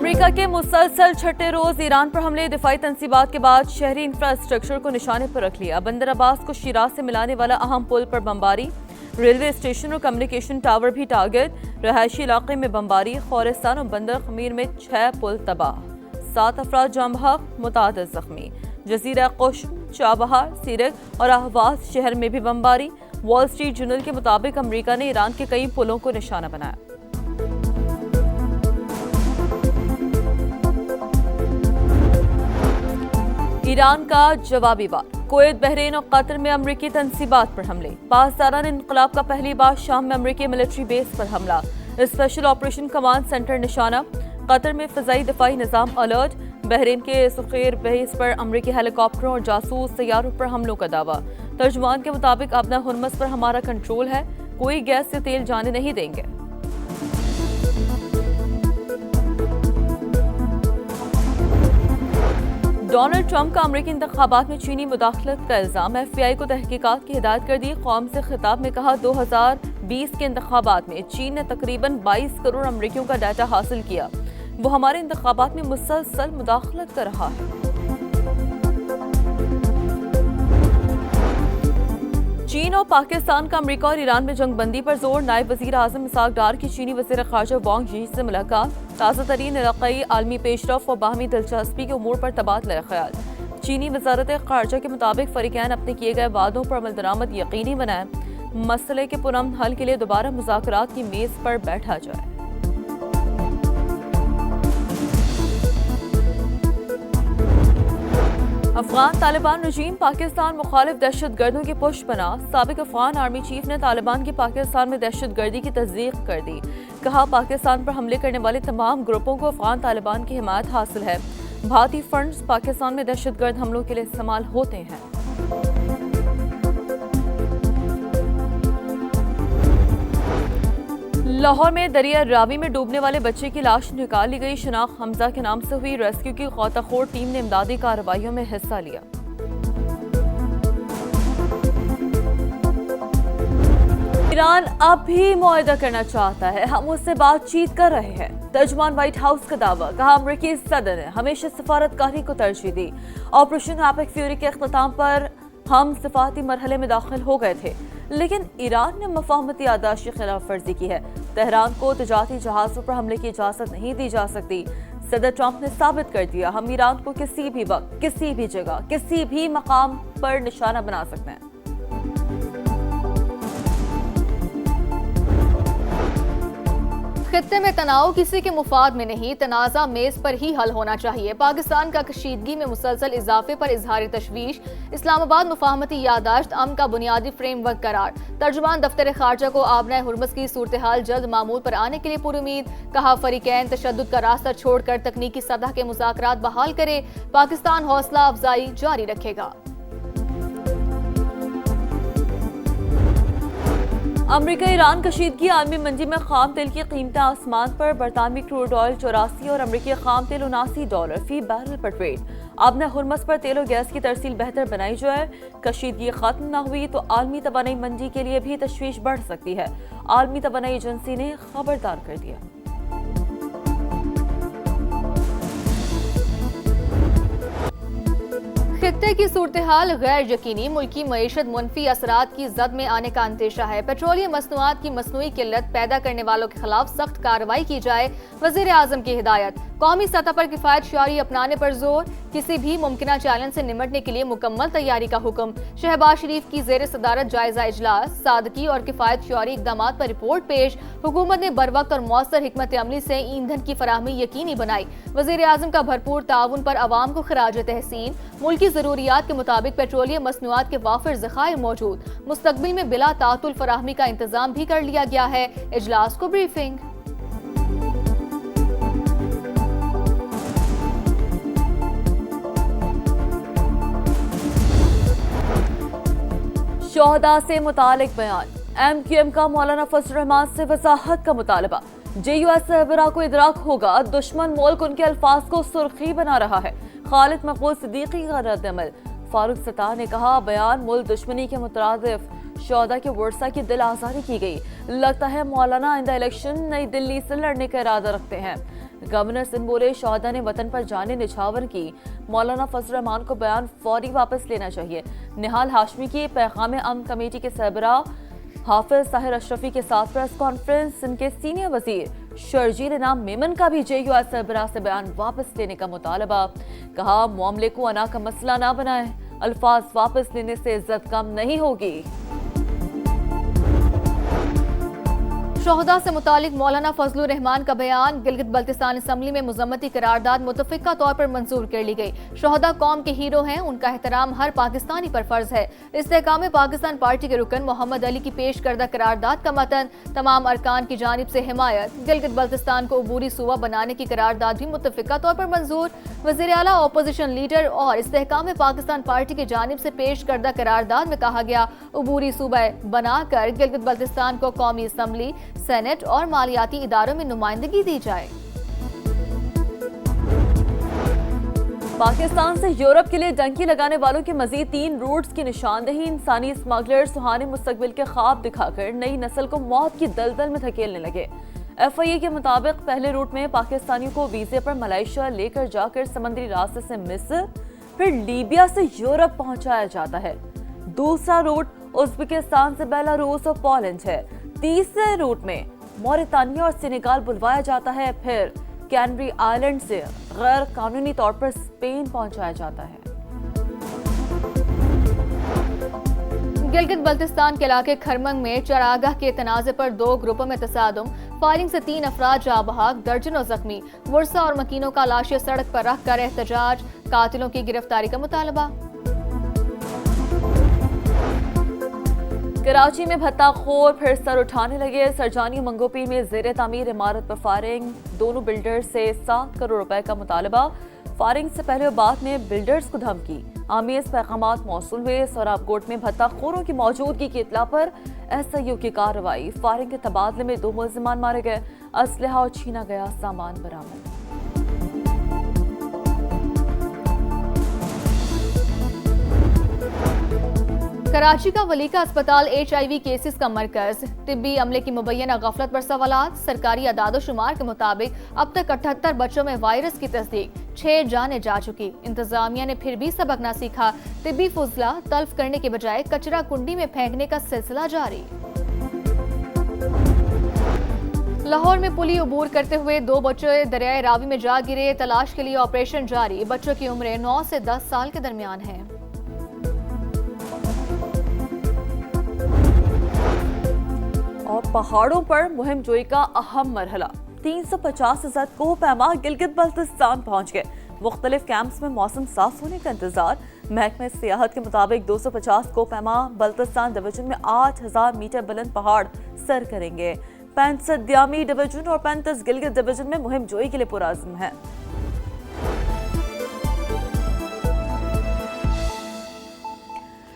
America के मुसलसल छठे रोज ईरान पर हमले, दिफाई तंसीबात के बाद शहरी इंफ्रास्ट्रक्चर को निशाने पर रख लिया। बंदर अब्बास को शिराज से मिलाने वाला अहम पुल पर बमबारी, रेलवे स्टेशन और कम्युनिकेशन टावर भी टारगेट, रहायशी इलाके में बमबारी। खोरस्तान और बंदर खमीर में 6 पुल तबाह, 7 अफराद जाम बहक, मुतादिद जख्मी। जजीरा कुश्म, चाबहार, सीरक और अहवाज शहर में भी बमबारी। वॉल स्ट्रीट जर्नल के मुताबिक अमेरिका ने ईरान के कई पुलों को निशाना बनाया। ईरान का जवाबी वार, कुवैत, बहरीन और कतर में अमरीकी तंसीबात पर हमले। पासदारान इनकलाब का पहली बार शाम में अमरीकी मिलिट्री बेस पर हमला, स्पेशल ऑपरेशन कमांड सेंटर निशाना। कतर में फ़ज़ाई दिफाई निज़ाम अलर्ट, बहरीन के सुखैर बेस पर अमरीकी हेलीकॉप्टरों और जासूस तैयारों पर हमलों का दावा। तर्जुमान के मुताबिक अपना हुर्मस पर हमारा कंट्रोल है, कोई गैस या तेल जाने नहीं देंगे। डोनाल्ड ट्रंप का अमेरिकी इंतखाबात में चीनी मुदाखलत का इल्जाम, FBI को तहकीकात की हिदायत कर दी। कौम से खिताब में कहा 2020 के इंतखाबात में चीन ने तकरीबन 22 करोड़ अमरीकियों का डाटा हासिल किया। वो हमारे इंतखाबात में मुसलसल मुदाखलत कर रहा है। चीन और पाकिस्तान का अमेरिका और ईरान में जंगबंदी पर जोर, नायब वजीर आजम इसाक डार की चीनी वज़ीर ख़ारजा वांग यी से मुलाकात। ताज़ा तरीन इलाक़ाई आलमी पेशरफ़ और बाहमी दिलचस्पी के उमूर पर तबादला ख्याल। चीनी वज़ारत ख़ारजा के मुताबिक फ़रीक़ैन अपने किए गए वादों पर अमल दरामद यकीनी बनाएं, मसले के पुरअमन हल के लिए दोबारा मुज़ाकरात की मेज़ पर बैठा जाए। अफगान तालिबान रजीम पाकिस्तान मुखालिफ दहशतगर्दों की पुष्ट बना। साबिक अफगान आर्मी चीफ ने तालिबान की पाकिस्तान में दहशतगर्दी की तस्दीक कर दी। कहा पाकिस्तान पर हमले करने वाले तमाम ग्रुपों को अफगान तालिबान की हिमायत हासिल है। भारतीय फंड्स पाकिस्तान में दहशतगर्द हमलों के लिए इस्तेमाल होते हैं। लाहौर में दरिया रावी में डूबने वाले बच्चे की लाश निकाल ली गई। शनाख्त हमजा के नाम से हुई। रेस्क्यू की गौताखोर टीम ने इमदादी कार्रवाइयों में हिस्सा लिया। ईरान अब भी मुआहदा करना चाहता है, हम उससे बातचीत कर रहे हैं। तर्जुमान व्हाइट हाउस का दावा, कहा अमरीकी सदर ने हमेशा सफारतकारी को तरजीह दी। ऑपरेशन एपिक फ्यूरी के अख्ताम पर हम सिफाती मरहले में दाखिल हो गए थे, लेकिन ईरान ने मफाहमती यादाश्त की खिलाफ वर्जी की है। तेहरान को तजारती जहाज़ों पर हमले की इजाज़त नहीं दी जा सकती। सदर ट्रंप ने साबित कर दिया, हम ईरान को किसी भी वक्त, किसी भी जगह, किसी भी मकाम पर निशाना बना सकते हैं। खित्ते में तनाव किसी के मुफाद में नहीं, तनाज़ा मेज पर ही हल होना चाहिए। पाकिस्तान का कशीदगी में मुसलसल इजाफे पर इजहार तशवीश। इस्लामाबाद मुफाहमती यादाश्त अमन का बुनियादी फ्रेमवर्क करार। तर्जुमान दफ्तर खारजा को आबना हुर्मस की सूरत हाल जल्द मामूल पर आने के लिए पूरी उम्मीद। कहा फरीकैन तशद्दुद का रास्ता छोड़कर तकनीकी सतह के मुज़ाकरात बहाल करे। पाकिस्तान हौसला अफजाई जारी रखेगा। अमरीका ईरान कशीदगी, आलमी मंडी में खाम तेल की कीमतें आसमान पर। बरतानवी क्रूड ऑयल 84 और अमरीकी खाम तेल $79 फी बैरल पर ट्रेड। अब न हुर्मस पर तेल और गैस की तरसील बेहतर बनाई जाए। कशीदगी खत्म न हुई तो आलमी तवानाई मंडी के लिए भी तशवीश बढ़ सकती है। आलमी तवानाई एजेंसी ने खबरदार कर दिया। खित्ते की सूरत हाल गैर यकीनी, मुल्की मईशत मुनफी असरात की जद में आने का अंदेशा है। पेट्रोलियम मसनूआत की मसनूई किल्लत पैदा करने वालों के खिलाफ सख्त कार्रवाई की जाए। वज़ीर आज़म की हिदायत। कौमी सतह पर किफ़ायत शआरी अपनाने पर जोर। किसी भी मुमकिन चैलेंज से निमटने के लिए मुकम्मल तैयारी का हुक्म। शहबाज शरीफ की ज़ेर सदारत जायजा इजलास। सादगी और किफ़ायत शआरी इक़दाम पर रिपोर्ट पेश। हुकूमत ने बर वक्त और मौसर हिकमत अमली से ईंधन की फराहमी यकीनी बनाई। वज़ीर आज़म का भरपूर ताउन पर अवाम को खिराज तहसीन। मुल्की ज़रूरियात के मुताबिक पेट्रोलियम मसनूआत के वाफिर ज़खायर मौजूद। मुस्तकबिल में बिला तातुल फराहमी का इंतजाम भी कर लिया गया है। इजलास को ब्रीफिंग। शोहदा से मुतालिक बयान। MQM का मौलाना फजल रहमान से वजाहत का मुतालबा। JUS सहबरा को इदराक होगा, दुश्मन मुल्क उनके अल्फाज को सुर्खी बना रहा है। खालिद मकबूल सिद्दीकी का रद्द-ए-अमल। फारूक सत्तार ने कहा बयान मुल्क दुश्मनी के मुतरादिफ। शोहदा के वर्सा की दिल आज़ारी की गई। लगता है मौलाना आइंदा इलेक्शन नई दिल्ली से लड़ने का इरादा रखते हैं। गवर्नर सिंह बोले, शोहदा ने वतन पर जाने निछावर की। मौलाना फजल रहमान को बयान फौरी वापस लेना चाहिए। निहाल हाशमी की पैगाम अमन कमेटी के सरबराह हाफिज ताहिर अशरफी के साथ प्रेस कॉन्फ्रेंस। इनके सीनियर वजीर शर्जील इनाम मेमन का भी JUI सरबराह से बयान वापस लेने का मुतालबा। कहा, मामले को अना का मसला ना बनाए, अल्फाज वापस लेने से इज्जत कम नहीं होगी। शोहदा से मुतालिक मौलाना फजलुर रहमान का बयान। गिलगित बल्तिस्तान असम्बली में मुजम्मती करारदाद मुतफ़िका तौर पर मंजूर कर ली गई। शोहदा कौम के हीरो हैं, उनका एहतराम हर पाकिस्तानी पर फर्ज है। इस्तेहकाम पाकिस्तान पार्टी के रुकन मोहम्मद अली की पेश करदा करारदाद का मतन तमाम अरकान की जानिब से हिमायत। गिलगित बल्तिस्तान को अबूरी सूबा बनाने की करारदाद भी मुतफ़िका तौर पर मंजूर। वज़ीर आला अपोजिशन लीडर और इस्तेहकाम पाकिस्तान पार्टी की जानिब से पेश करदा करारदाद में कहा गया, अबूरी सूबा बनाकर गिलगित बल्तिस्तान को कौमी असम्बली, सेनेट और मालियाती इदारों में नुमाइंदगी दी जाए। पाकिस्तान से यूरोप के लिए डंकी लगाने वालों के मजीद 3 रूट्स की निशानदेही। इंसानी स्मगलर सुहाने मुस्तकबिल के ख्वाब दिखाकर नई नस्ल को मौत की दलदल में धकेलने लगे। FIA के मुताबिक पहले रूट में पाकिस्तानियों को वीजे पर मलेशिया लेकर जाकर समंदरी रास्ते से मिस्र फिर लीबिया से यूरोप पहुंचाया जाता है। दूसरा रूट उज्बेकिस्तान से बेलारूस और पोलैंड है। तीसरे रूट में मौरितानिया और सेनेगाल बुलवाया जाता है, फिर कैनरी आइलैंड से गैर कानूनी तौर पर स्पेन पहुंचाया जाता है। गिलगित बल्तिस्तान के इलाके खरमंग में चरागाह के तनाज़े पर 2 ग्रुपों में तसादुम। फायरिंग से 3 अफराद जाँ बहक, दर्जनों जख्मी। वर्षा और मकीनों का लाशें सड़क पर रख कर एहतजाज। कातिलों की गिरफ्तारी का मुतालबा। कराची में भत्ताखोर फिर सर उठाने लगे। सरजानी मंगोपीर में जेर तामीर इमारत पर फायरिंग। दोनों बिल्डर्स से 7 करोड़ रुपए का मुतालबा। फायरिंग से पहले और बाद में बिल्डर्स को धमकी। आमीज पैगामात मौसूल हुए। सोराबकोट में भत्ताखोरों की मौजूदगी की इत्ला पर SIU की कार्रवाई। फायरिंग के तबादले में 2 मुलजिमान मारे गए। असलहा और छीना गया सामान बरामद। कराची का वलीका अस्पताल HIV केसेस का मरकज। तिब्बी अमले की मुबैना गफलत पर सवालात। सरकारी अदादोशुमार के मुताबिक अब तक 78 बच्चों में वायरस की तस्दीक, 6 जानें जा चुकी। इंतजामिया ने फिर भी सबक ना सीखा। तिब्बी फुजला तल्फ करने के बजाय कचरा कुंडी में फेंकने का सिलसिला जारी। लाहौर में पुली अबूर करते हुए 2 बच्चे दरियाए रावी में जा गिरे। तलाश के लिए ऑपरेशन जारी। बच्चों की उम्रें 9 से 10 साल के दरमियान है। और पहाड़ों पर मुहिम जोई का अहम मरहला। 350,000 कोह पैमा गिलगित बल्तिस्तान पहुंच गए। मुख्तलिफ कैंप्स में मौसम साफ होने का इंतजार। महकमे सियाहत के मुताबिक 250 कोह पैमा बल्तिस्तान डिवीजन में 8,000 मीटर बुलंद पहाड़ सर करेंगे। 65 दियामी डिवीजन और 35 गिलगित डिवीजन में मुहिम जोई के लिए पुरअज़्म है।